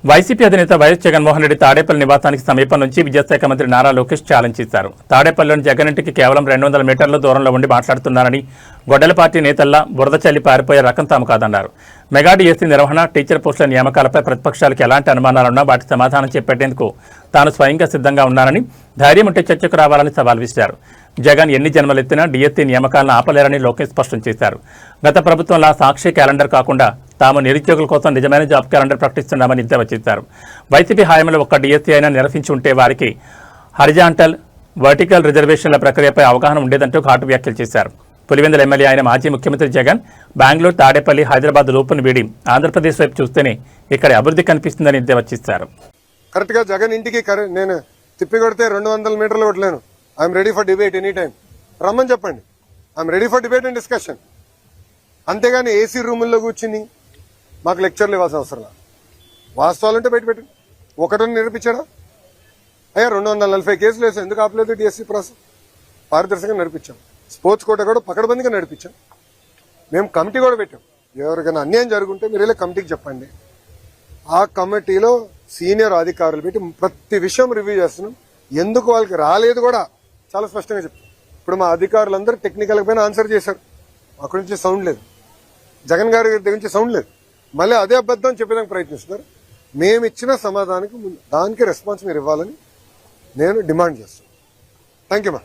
YCP అధినేత YS Jaganmohan Reddy Tadepalli నివాసానికి సమీపం నుంచి విద్యాశాఖ మంత్రి నారా లోకేష్ ఛాలెంజ్ చేశారు. తాడేపల్లిలోని జగన్ ఇంటికి కేవలం 200 మీటర్ల దూరంలో ఉండి మాట్లాడుతున్నారని, గొడ్డల పార్టీ నేతల్లా బురద చల్లి పారిపోయే రకం తాము కాదన్నారు. మెగా డిఎస్సీ నిర్వహణ, టీచర్ పోస్టుల నియామకాలపై ప్రతిపక్షాలకు ఎలాంటి అనుమానాలున్నా వాటి సమాధానం చెప్పేందుకు తాను స్వయంగా సిద్ధంగా ఉన్నానని, ధైర్యం ఉంటే చర్చకు రావాలని సవాల్ విసిరారు. జగన్ ఎన్ని జన్మలెత్తినా డిఎస్సీ నియామకాలను ఆపలేరని లోకేష్ స్పష్టం చేశారు. గత ప్రభుత్వంలా సాక్షి క్యాలెండర్ కాకుండా తాము నిరుద్యోగుల కోసం నిజమైన జాబ్ క్యాలెండర్ ప్రకటిస్తున్నామని ఎద్దేవా చేశారు. వైసీపీ హయాంలో ఒక్క డిఎస్సీ అయినా నిర్వహించి ఉంటే వారికి హారిజాంటల్, వర్టికల్ రిజర్వేషన్ల ప్రక్రియపై అవగాహన ఉండేదంటూ ఘాటు వ్యాఖ్యలు చేశారు. పులివెందుల ఎమ్మెల్యే అయిన మాజీ ముఖ్యమంత్రి జగన్ బెంగళూరు, తాడేపల్లి, హైదరాబాద్ రూపును వీడి ఆంధ్రప్రదేశ్ వైపు చూస్తేనే ఇక్కడ అభివృద్ధి కనిపిస్తుందని ఎద్దేవా చేశారు. కరెక్ట్గా జగన్ ఇంటికి నేను తిప్పి కొడితే 200 మీటర్లు కొట్టలేను. I'm ready for debate any time. రమ్మని చెప్పండి. I'm ready for debate and discussion. అంతేగాని ఏసీ రూముల్లో కూర్చుని మాకు లెక్చర్లు ఇవ్వాల్సిన అవసరం. వాస్తవాలంటే బయట పెట్టండి. ఒకటని నిరూపించాడా? అయ్యా 240 కేసులు వేసాం. ఎందుకు ఆపలేదు డిఎస్సీ ప్రాసెస్? పారదర్శకంగా నడిపించాం. స్పోర్ట్స్ కోట కూడా పకడ్బందీగా నడిపించాం. మేము కమిటీ కూడా పెట్టాం. ఎవరికైనా అన్యాయం జరుగుంటే మీరు ఇలా కమిటీకి చెప్పండి. ఆ కమిటీలో సీనియర్ అధికారులు పెట్టి ప్రతి విషయం రివ్యూ చేస్తున్నాం. ఎందుకు వాళ్ళకి రాలేదు కూడా చాలా స్పష్టంగా చెప్తాం. ఇప్పుడు మా అధికారులందరూ టెక్నికల్ పైన ఆన్సర్ చేశారు. అక్కడి నుంచి సౌండ్ లేదు. జగన్ గారి దగ్గర నుంచి సౌండ్ లేదు. మళ్ళీ అదే అబద్ధం చెప్పేదానికి ప్రయత్నిస్తున్నారు. మేము ఇచ్చిన సమాధానానికి దానికి రెస్పాన్స్ మీరు ఇవ్వాలని నేను డిమాండ్ చేస్తాను. థ్యాంక్ యూ మా.